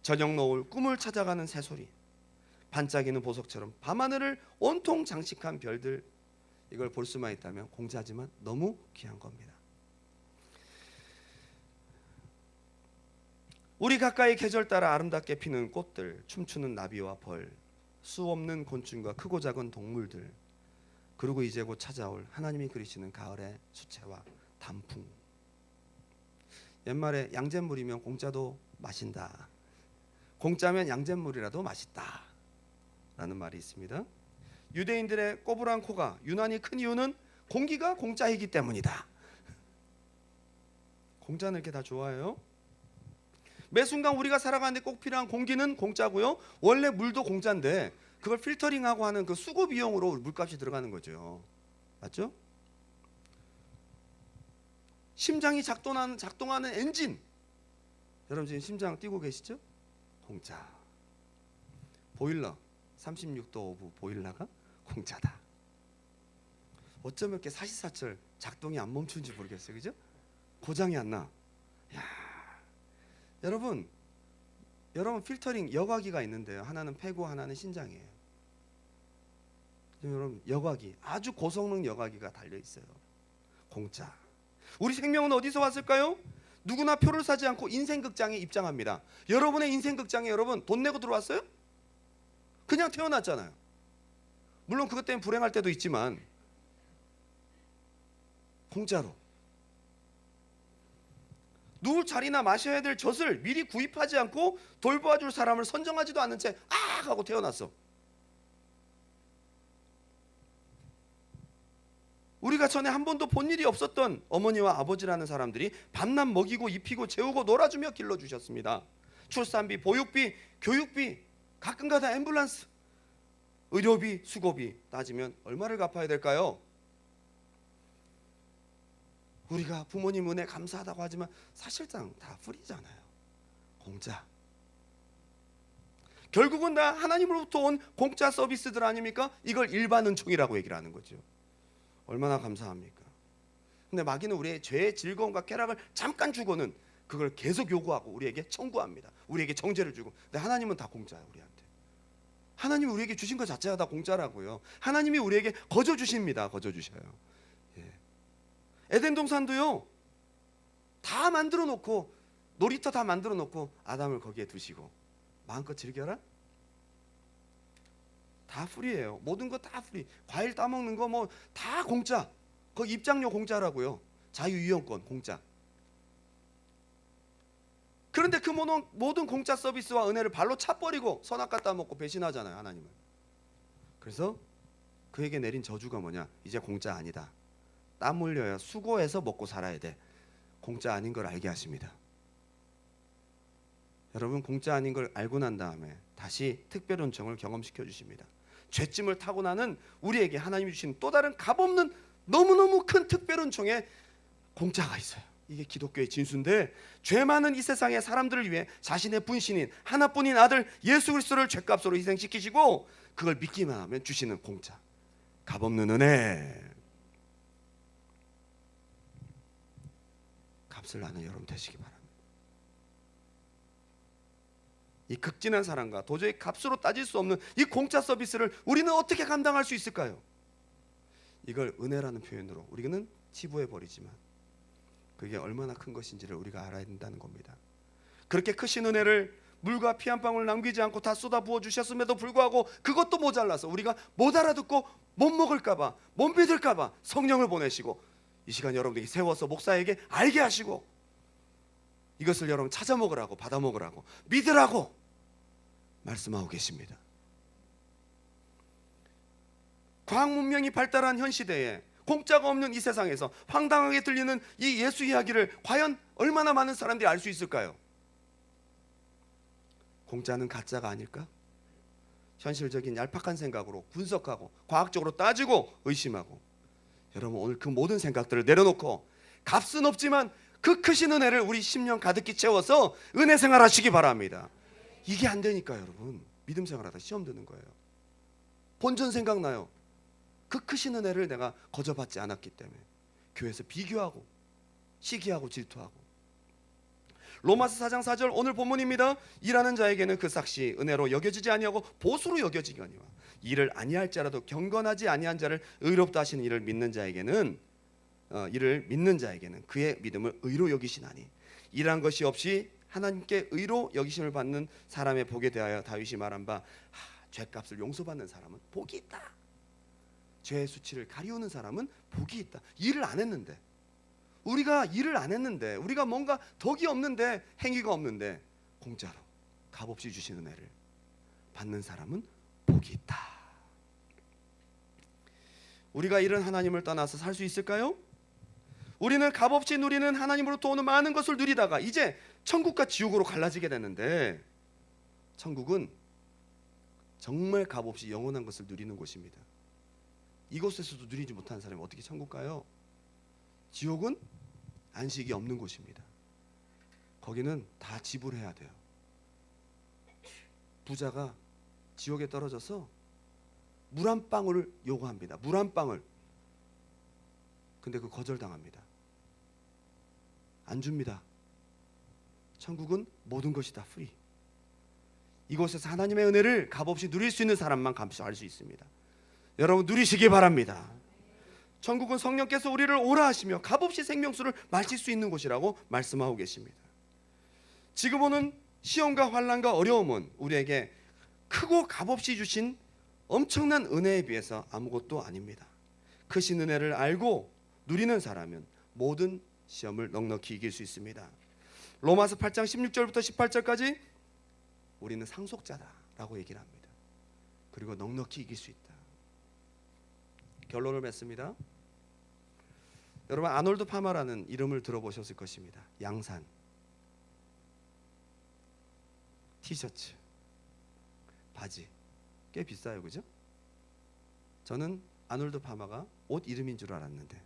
저녁 노을 꿈을 찾아가는 새소리, 반짝이는 보석처럼 밤하늘을 온통 장식한 별들. 이걸 볼 수만 있다면 공짜지만 너무 귀한 겁니다. 우리 가까이 계절 따라 아름답게 피는 꽃들, 춤추는 나비와 벌, 수 없는 곤충과 크고 작은 동물들, 그리고 이제 곧 찾아올 하나님이 그리시는 가을의 수채와 단풍. 옛말에 양잿물이면 공짜도 마신다, 공짜면 양잿물이라도 맛있다 라는 말이 있습니다. 유대인들의 꼬부랑 코가 유난히 큰 이유는 공기가 공짜이기 때문이다. 공짜는 이렇게 다 좋아해요? 매 순간 우리가 살아가는데 꼭 필요한 공기는 공짜고요, 원래 물도 공짜인데 그걸 필터링하고 하는 그 수고 비용으로 물값이 들어가는 거죠. 맞죠? 심장이 작동하는 엔진, 여러분 지금 심장 뛰고 계시죠? 공짜. 보일러 36도 오브 보일러가 공짜다. 어쩌면 이렇게 사시사철 작동이 안 멈추는지 모르겠어요, 그죠? 고장이 안 나. 야, 여러분 필터링 여과기가 있는데요, 하나는 폐고 하나는 신장이에요. 여러분 여과기, 아주 고성능 여과기가 달려 있어요. 공짜. 우리 생명은 어디서 왔을까요? 누구나 표를 사지 않고 인생극장에 입장합니다. 여러분의 인생극장에 여러분 돈 내고 들어왔어요? 그냥 태어났잖아요. 물론 그것 때문에 불행할 때도 있지만 공짜로. 누울 자리나 마셔야 될 젖을 미리 구입하지 않고 돌보아줄 사람을 선정하지도 않은 채 아! 하고 태어났어. 우리가 전에 한 번도 본 일이 없었던 어머니와 아버지라는 사람들이 밤낮 먹이고 입히고 재우고 놀아주며 길러주셨습니다. 출산비, 보육비, 교육비, 가끔가다 앰뷸런스, 의료비, 수고비 따지면 얼마를 갚아야 될까요? 우리가 부모님 은혜 감사하다고 하지만 사실상 다 프리잖아요. 공짜. 결국은 다 하나님으로부터 온 공짜 서비스들 아닙니까? 이걸 일반 은총이라고 얘기를 하는 거죠. 얼마나 감사합니까? 근데 마귀는 우리의 죄의 즐거움과 쾌락을 잠깐 주고는 그걸 계속 요구하고 우리에게 청구합니다. 우리에게 정죄를 주고. 근데 하나님은 다 공짜예요, 우리한테. 하나님이 우리에게 주신 것 자체가 다 공짜라고요. 하나님이 우리에게 거저 주십니다. 거저 주셔요. 예. 에덴 동산도요, 다 만들어 놓고, 놀이터 다 만들어 놓고 아담을 거기에 두시고 마음껏 즐겨라? 다 프리예요. 모든 거 다 프리. 과일 따먹는 거 뭐 다 공짜. 거기 입장료 공짜라고요. 자유이용권 공짜. 그런데 그 모든 공짜 서비스와 은혜를 발로 차버리고 선악과 따먹고 배신하잖아요, 하나님을. 그래서 그에게 내린 저주가 뭐냐? 이제 공짜 아니다. 땀 흘려야 수고해서 먹고 살아야 돼. 공짜 아닌 걸 알게 하십니다. 여러분, 공짜 아닌 걸 알고 난 다음에 다시 특별 은총을 경험시켜 주십니다. 죄짐을 타고 나는 우리에게 하나님이 주신 또 다른 값없는 너무너무 큰 특별 은총의 공짜가 있어요. 이게 기독교의 진수인데, 죄 많은 이 세상의 사람들을 위해 자신의 분신인 하나뿐인 아들 예수 그리스도를 죄값으로 희생시키시고 그걸 믿기만 하면 주시는 공짜, 값없는 은혜. 값을 아는 여러분 되시기 바랍니다. 이 극진한 사랑과 도저히 값으로 따질 수 없는 이 공짜 서비스를 우리는 어떻게 감당할 수 있을까요? 이걸 은혜라는 표현으로 우리는 치부해 버리지만 그게 얼마나 큰 것인지를 우리가 알아야 된다는 겁니다. 그렇게 크신 은혜를 물과 피 한 방울 남기지 않고 다 쏟아 부어 주셨음에도 불구하고 그것도 모자라서 우리가 못 알아듣고 못 먹을까 봐, 못 믿을까 봐 성령을 보내시고 이 시간 여러분들이 세워서 목사에게 알게 하시고 이것을 여러분 찾아 먹으라고, 받아 먹으라고, 믿으라고 말씀하고 계십니다. 과학 문명이 발달한 현 시대에 공짜가 없는 이 세상에서 황당하게 들리는 이 예수 이야기를 과연 얼마나 많은 사람들이 알 수 있을까요? 공짜는 가짜가 아닐까? 현실적인 얄팍한 생각으로 분석하고 과학적으로 따지고 의심하고, 여러분 오늘 그 모든 생각들을 내려놓고 값은 없지만 그 크신 은혜를 우리 심령 가득히 채워서 은혜 생활하시기 바랍니다. 이게 안 되니까 여러분 믿음 생활하다 시험 드는 거예요. 본전 생각나요. 그 크신 은혜를 내가 거저 받지 않았기 때문에 교회에서 비교하고 시기하고 질투하고. 로마서 4장 4절 오늘 본문입니다. 일하는 자에게는 그 삭시 은혜로 여겨지지 아니하고 보수로 여겨지거니와 이를 아니할지라도 경건하지 아니한 자를 의롭다 하시는 이를 믿는 자에게는 그의 믿음을 의로 여기시나니 일한 것이 없이 하나님께 의로 여기심을 받는 사람의 복에 대하여 다윗이 말한 바 죄값을 용서받는 사람은 복이 있다. 죄의 수치를 가리우는 사람은 복이 있다. 일을 안 했는데, 우리가 일을 안 했는데, 우리가 뭔가 덕이 없는데, 행위가 없는데 공짜로 값없이 주신 은혜를 받는 사람은 복이 있다. 우리가 이런 하나님을 떠나서 살 수 있을까요? 우리는 값없이 누리는 하나님으로부터 오는 많은 것을 누리다가 이제 천국과 지옥으로 갈라지게 되는데, 천국은 정말 값없이 영원한 것을 누리는 곳입니다. 이곳에서도 누리지 못하는 사람이 어떻게 천국 가요? 지옥은 안식이 없는 곳입니다. 거기는 다 지불해야 돼요. 부자가 지옥에 떨어져서 물 한 방울을 요구합니다. 물 한 방울. 근데 그 거절당합니다. 안 줍니다. 천국은 모든 것이 다 프리. 이곳에서 하나님의 은혜를 값없이 누릴 수 있는 사람만 감수할 수 있습니다. 여러분 누리시기 바랍니다. 천국은 성령께서 우리를 오라 하시며 값없이 생명수를 마실 수 있는 곳이라고 말씀하고 계십니다. 지금 오는 시험과 환난과 어려움은 우리에게 크고 값없이 주신 엄청난 은혜에 비해서 아무것도 아닙니다. 크신 은혜를 알고 누리는 사람은 모든 시험을 넉넉히 이길 수 있습니다. 로마서 8장 16절부터 18절까지 우리는 상속자다라고 얘기를 합니다. 그리고 넉넉히 이길 수 있다. 결론을 맺습니다. 여러분 아놀드 파마라는 이름을 들어보셨을 것입니다. 양산, 티셔츠, 바지 꽤 비싸요, 그죠? 저는 아놀드 파마가 옷 이름인 줄 알았는데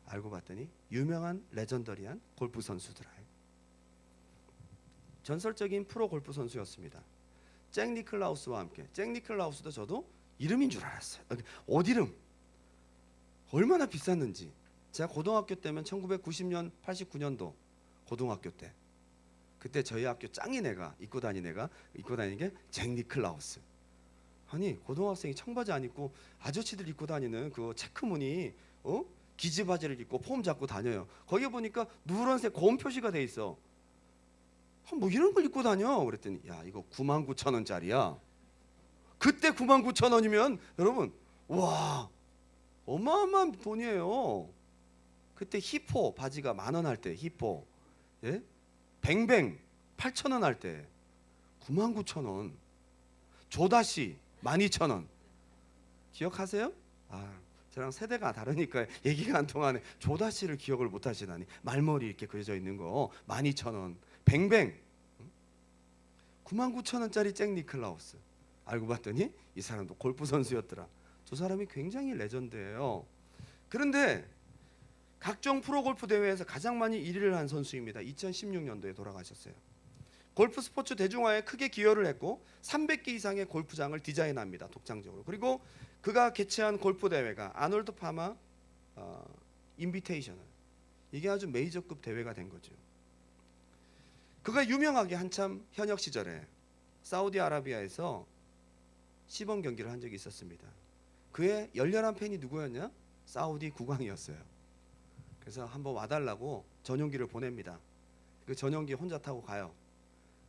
알고 봤더니 유명한 레전더리한 골프 선수더라. 전설적인 프로 골프 선수였습니다. 잭 니클라우스와 함께. 잭 니클라우스도 저도 이름인 줄 알았어요. 옷 이름 얼마나 비쌌는지. 제가 고등학교 때면 1990년 89년도 고등학교 때, 그때 저희 학교 짱인 애가 입고 다니는 게 잭 니클라우스. 아니 고등학생이 청바지 안 입고 아저씨들 입고 다니는 그 체크무늬 기지 바지를 입고 폼 잡고 다녀요. 거기 보니까 누런색 고음 표시가 돼 있어. 뭐 이런 걸 입고 다녀. 그랬더니 야 이거 99,000원짜리야. 그때 99,000원이면 여러분 와 어마어마한 돈이에요. 그때 히포 바지가 10,000원 할 때 히포, 예? 뱅뱅 8,000원 할 때 99,000원. 조다시 12,000원. 기억하세요? 저랑 세대가 다르니까 얘기가 안 통하네. 조다시를 기억을 못 하시다니. 말머리 이렇게 그려져 있는 거 12,000원. 뱅뱅 99,000원짜리 잭 니클라우스. 알고 봤더니 이 사람도 골프 선수였더라. 두 사람이 굉장히 레전드예요. 그런데 각종 프로골프 대회에서 가장 많이 1위를 한 선수입니다. 2016년도에 돌아가셨어요. 골프 스포츠 대중화에 크게 기여를 했고 300개 이상의 골프장을 디자인합니다. 독창적으로. 그리고 그가 개최한 골프 대회가 아놀드 파마 인비테이셔널. 이게 아주 메이저급 대회가 된 거죠. 그가 유명하게 한참 현역 시절에 사우디아라비아에서 시범 경기를 한 적이 있었습니다. 그의 열렬한 팬이 누구였냐? 사우디 국왕이었어요. 그래서 한번 와달라고 전용기를 보냅니다. 그 전용기 혼자 타고 가요.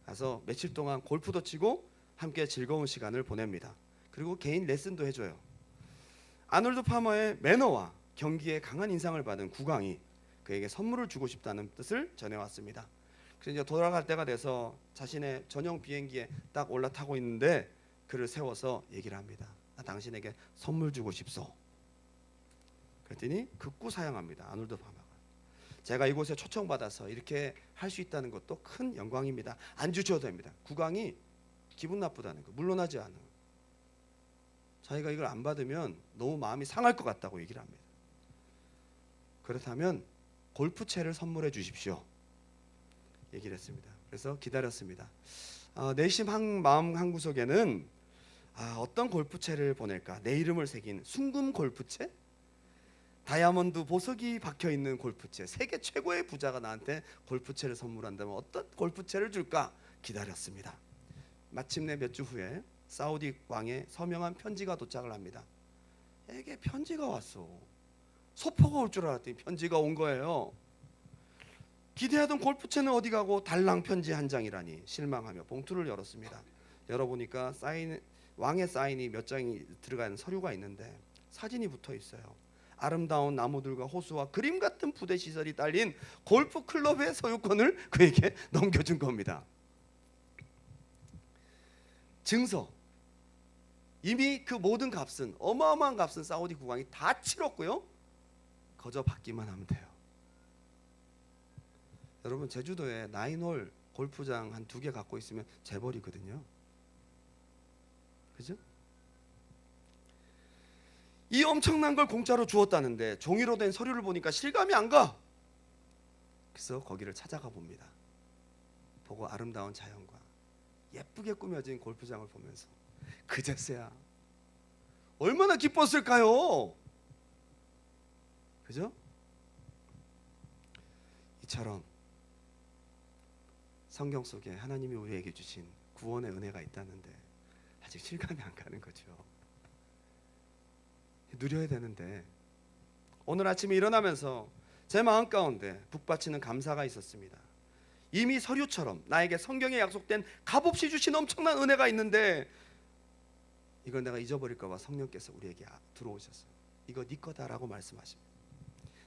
가서 며칠 동안 골프도 치고 함께 즐거운 시간을 보냅니다. 그리고 개인 레슨도 해줘요. 아놀드 파머의 매너와 경기에 강한 인상을 받은 국왕이 그에게 선물을 주고 싶다는 뜻을 전해왔습니다. 그래서 이제 돌아갈 때가 돼서 자신의 전용 비행기에 딱 올라타고 있는데 그를 세워서 얘기를 합니다. 나 당신에게 선물 주고 싶소. 그랬더니 극구 사양합니다. 아놀드 파마가. 제가 이곳에 초청받아서 이렇게 할 수 있다는 것도 큰 영광입니다. 안 주셔도 됩니다. 국왕이 기분 나쁘다는 거, 물러나지 않아. 자기가 이걸 안 받으면 너무 마음이 상할 것 같다고 얘기를 합니다. 그렇다면 골프채를 선물해 주십시오. 얘기를 했습니다. 그래서 기다렸습니다. 내심 마음 한구석에는 어떤 골프채를 보낼까? 내 이름을 새긴 순금 골프채? 다이아몬드 보석이 박혀있는 골프채. 세계 최고의 부자가 나한테 골프채를 선물한다면 어떤 골프채를 줄까? 기다렸습니다. 마침내 몇 주 후에 사우디 왕의 서명한 편지가 도착을 합니다. 에게 편지가 왔어. 소포가 올 줄 알았더니 편지가 온 거예요. 기대하던 골프채는 어디 가고 달랑 편지 한 장이라니 실망하며 봉투를 열었습니다. 열어보니까 왕의 사인이 몇 장이 들어간 서류가 있는데 사진이 붙어 있어요. 아름다운 나무들과 호수와 그림 같은 부대 시설이 딸린 골프 클럽의 소유권을 그에게 넘겨준 겁니다. 증서. 이미 그 모든 값은, 어마어마한 값은 사우디 국왕이 다 치렀고요. 거저 받기만 하면 돼요. 여러분 제주도에 9홀 골프장 한 2개 갖고 있으면 재벌이거든요. 그죠? 이 엄청난 걸 공짜로 주었다는데 종이로 된 서류를 보니까 실감이 안 가. 그래서 거기를 찾아가 봅니다. 보고 아름다운 자연과 예쁘게 꾸며진 골프장을 보면서 그제서야 얼마나 기뻤을까요? 그죠? 이처럼 성경 속에 하나님이 우리에게 주신 구원의 은혜가 있다는데 아직 실감이 안 가는 거죠. 누려야 되는데 오늘 아침에 일어나면서 제 마음 가운데 북받치는 감사가 있었습니다. 이미 서류처럼 나에게 성경에 약속된 값없이 주신 엄청난 은혜가 있는데 이걸 내가 잊어버릴까 봐 성령께서 우리에게 들어오셔서 이거 네 거다라고 말씀하십니다.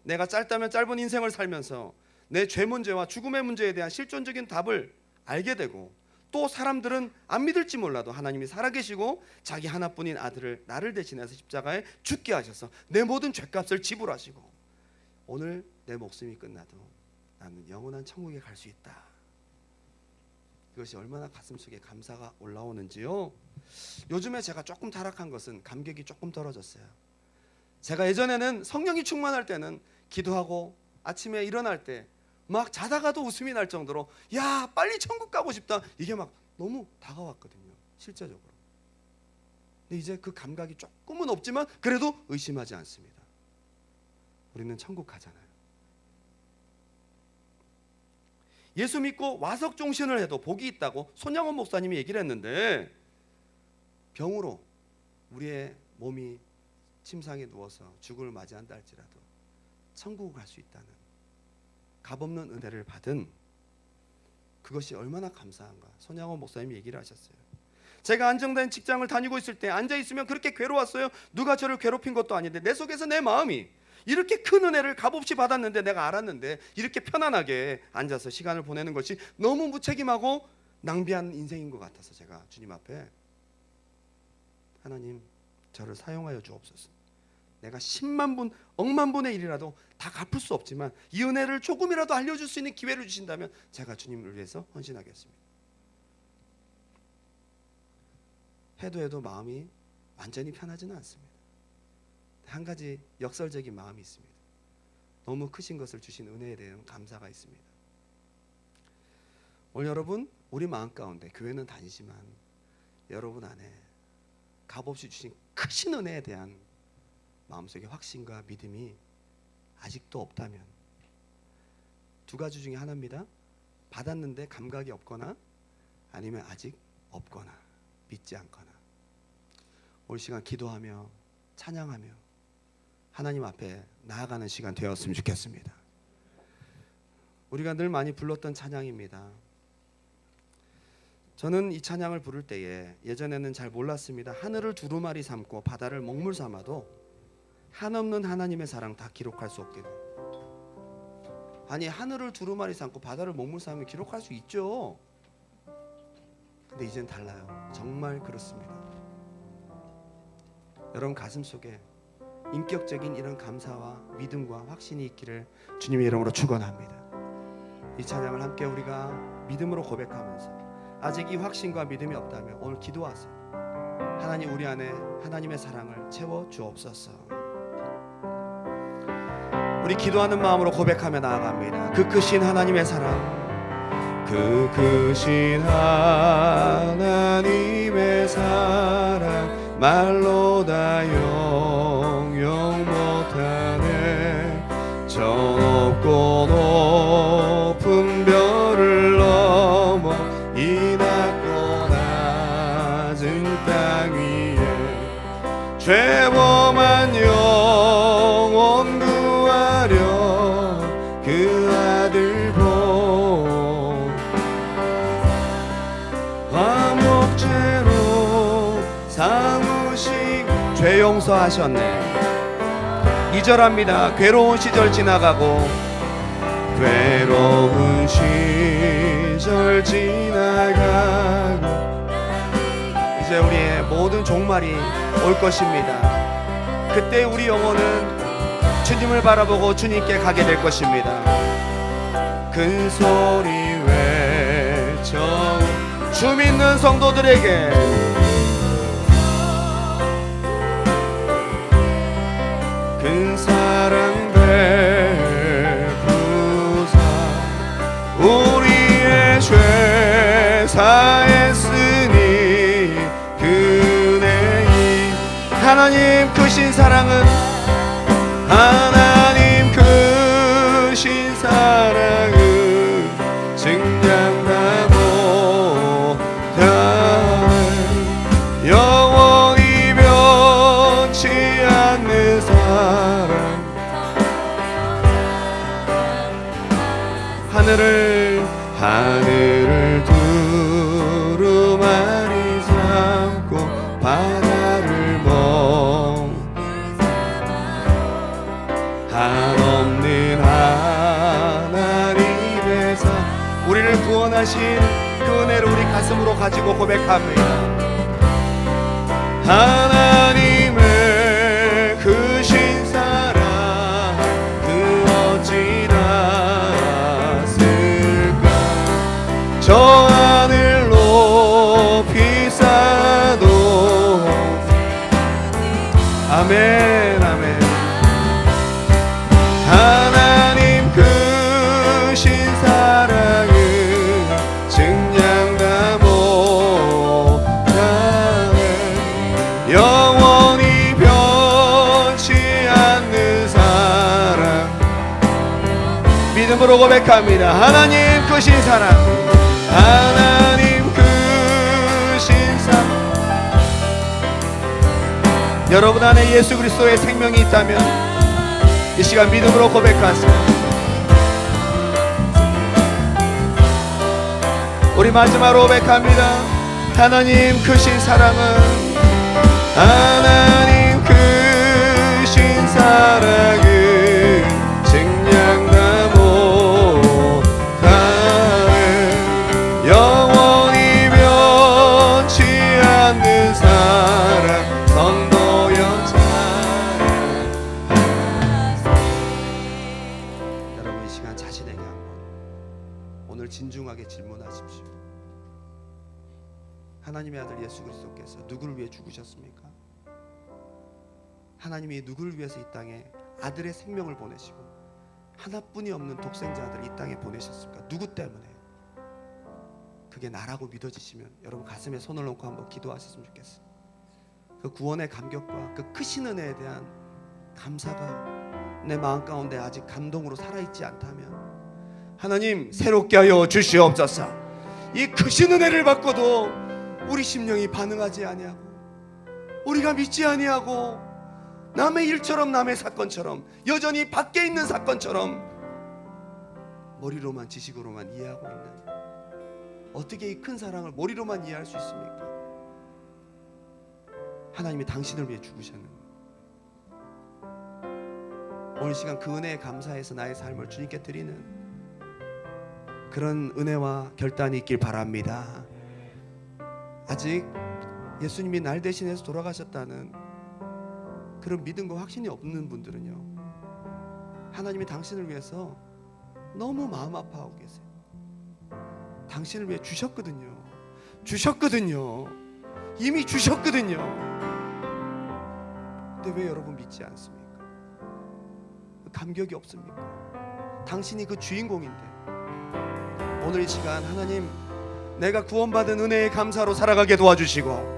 내가 짧다면 짧은 인생을 살면서 내 죄 문제와 죽음의 문제에 대한 실존적인 답을 알게 되고 또 사람들은 안 믿을지 몰라도 하나님이 살아계시고 자기 하나뿐인 아들을 나를 대신해서 십자가에 죽게 하셔서 내 모든 죄값을 지불하시고 오늘 내 목숨이 끝나도 나는 영원한 천국에 갈 수 있다. 이것이 얼마나 가슴속에 감사가 올라오는지요. 요즘에 제가 조금 타락한 것은 감격이 조금 떨어졌어요. 제가 예전에는 성령이 충만할 때는 기도하고 아침에 일어날 때 막 자다가도 웃음이 날 정도로 야 빨리 천국 가고 싶다, 이게 막 너무 다가왔거든요, 실제적으로. 근데 이제 그 감각이 조금은 없지만 그래도 의심하지 않습니다. 우리는 천국 가잖아요. 예수 믿고 와석 종신을 해도 복이 있다고 손양원 목사님이 얘기를 했는데, 병으로 우리의 몸이 침상에 누워서 죽음을 맞이한다 할지라도 천국을 갈 수 있다는 값없는 은혜를 받은, 그것이 얼마나 감사한가 손양원 목사님이 얘기를 하셨어요. 제가 안정된 직장을 다니고 있을 때 앉아있으면 그렇게 괴로웠어요. 누가 저를 괴롭힌 것도 아닌데 내 속에서 내 마음이 이렇게 큰 은혜를 값없이 받았는데, 내가 알았는데 이렇게 편안하게 앉아서 시간을 보내는 것이 너무 무책임하고 낭비한 인생인 것 같아서 제가 주님 앞에, 하나님 저를 사용하여 주옵소서. 내가 10만 분, 억만 분의 1이라도 다 갚을 수 없지만 이 은혜를 조금이라도 알려줄 수 있는 기회를 주신다면 제가 주님을 위해서 헌신하겠습니다. 해도 마음이 완전히 편하지는 않습니다. 한 가지 역설적인 마음이 있습니다. 너무 크신 것을 주신 은혜에 대한 감사가 있습니다. 오늘 여러분, 우리 마음 가운데 교회는 다니지만 여러분 안에 값없이 주신 크신 은혜에 대한 마음속에 확신과 믿음이 아직도 없다면, 두 가지 중에 하나입니다. 받았는데 감각이 없거나, 아니면 아직 없거나 믿지 않거나. 올 시간 기도하며 찬양하며 하나님 앞에 나아가는 시간 되었으면 좋겠습니다. 우리가 늘 많이 불렀던 찬양입니다. 저는 이 찬양을 부를 때에 예전에는 잘 몰랐습니다. 하늘을 두루마리 삼고 바다를 먹물 삼아도 한없는 하나님의 사랑 다 기록할 수 없게 돼요. 아니, 하늘을 두루마리 삼고 바다를 먹물 삼으면 기록할 수 있죠. 근데 이젠 달라요. 정말 그렇습니다. 여러분 가슴속에 인격적인 이런 감사와 믿음과 확신이 있기를 주님의 이름으로 축원합니다. 이 찬양을 함께 우리가 믿음으로 고백하면서, 아직 이 확신과 믿음이 없다면 오늘 기도하세요. 하나님, 우리 안에 하나님의 사랑을 채워 주옵소서. 우리 기도하는 마음으로 고백하며 나아갑니다. 그 크신 하나님의 사랑, 그 크신 하나님의 사랑 말로 다 영영 못하네. 저 높고 높은 별을 넘어 이 낮고 낮은 땅 위에 죄범한 영혼 구하려 그 아들 보 화목제로 삼으시고 죄 용서하셨네. 2절합니다. 괴로운 시절 지나가고, 괴로운 시절 지나가고 이제 우리의 모든 종말이 올 것입니다. 그때 우리 영혼은 주님을 바라보고 주님께 가게 될 것입니다. 큰 소리 외쳐 주 믿는 성도들에게 큰 사랑 베푸사 우리의 죄 사했으니 그네이 하나님 크신 사랑은 하나님 크신 사랑은 증량다 못하네. 영원히 변치 않는 사랑 하늘을 두루마리 삼고 바다를 먹 한없는 하나님의 사 우리를 구원하신 그 은혜를 우리 가슴으로 가지고 고백합니다. 하나님의 크신 사랑 그 어찌나 쓸까 저 하늘 아멘 아멘. 하나님 크신 사랑은 증량다 못하네. 영원히 변치 않는 사랑. 믿음으로 고백합니다. 하나님 크신 사랑, 하나님 크신 사랑. 여러분 안에 예수 그리스도의 생명이 있다면 이 시간 믿음으로 고백하세요. 우리 마지막으로 고백합니다. 하나님 크신 사랑은, 하나님 크신 사랑은 증량다 못하네. 영원히 변치 않는 사랑, 성도여 찬양하세. 여러분 이 시간 자신에게 한번 오늘 진중하게 질문하십시오. 하나님의 아들 예수 그리스도께서 누구를 위해 죽으셨습니까? 하나님이 누구를 위해서 이 땅에 아들의 생명을 보내시고 하나뿐이 없는 독생자 아들을 이 땅에 보내셨습니까? 누구 때문에? 그게 나라고 믿어지시면 여러분 가슴에 손을 놓고 한번 기도하셨으면 좋겠어요. 그 구원의 감격과 그 크신 은혜에 대한 감사가 내 마음 가운데 아직 감동으로 살아있지 않다면 하나님 새롭게 하여 주시옵소서. 이 크신 은혜를 받고도 우리 심령이 반응하지 아니하고 우리가 믿지 아니하고 남의 일처럼 남의 사건처럼 여전히 밖에 있는 사건처럼 머리로만 지식으로만 이해하고 있는, 어떻게 이 큰 사랑을 머리로만 이해할 수 있습니까? 하나님이 당신을 위해 죽으셨는 거예요. 오늘 시간 그 은혜에 감사해서 나의 삶을 주님께 드리는 그런 은혜와 결단이 있길 바랍니다. 아직 예수님이 날 대신해서 돌아가셨다는 그런 믿음과 확신이 없는 분들은요, 하나님이 당신을 위해서 너무 마음 아파하고 계세요. 당신을 위해 주셨거든요. 이미 주셨거든요. 근데 왜 여러분 믿지 않습니까? 감격이 없습니까? 당신이 그 주인공인데. 오늘 이 시간 하나님, 내가 구원받은 은혜의 감사로 살아가게 도와주시고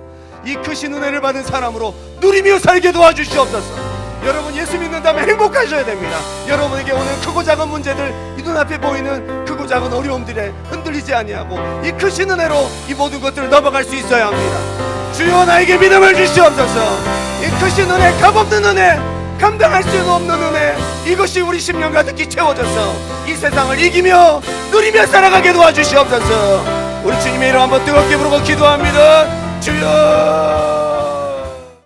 이 크신 은혜를 받은 사람으로 누리며 살게 도와주시옵소서. 여러분 예수 믿는다면 행복하셔야 됩니다. 여러분에게 오는 크고 작은 문제들, 이 눈앞에 보이는 크고 작은 어려움들에 흔들리지 아니하고 이 크신 은혜로 이 모든 것들을 넘어갈 수 있어야 합니다. 주여 나에게 믿음을 주시옵소서. 이 크신 은혜, 값없는 은혜, 감당할 수 없는 은혜, 이것이 우리 심령 가득히 채워져서 이 세상을 이기며 누리며 살아가게 도와주시옵소서. 우리 주님의 이름 한번 뜨겁게 부르고 기도합니다. 주여.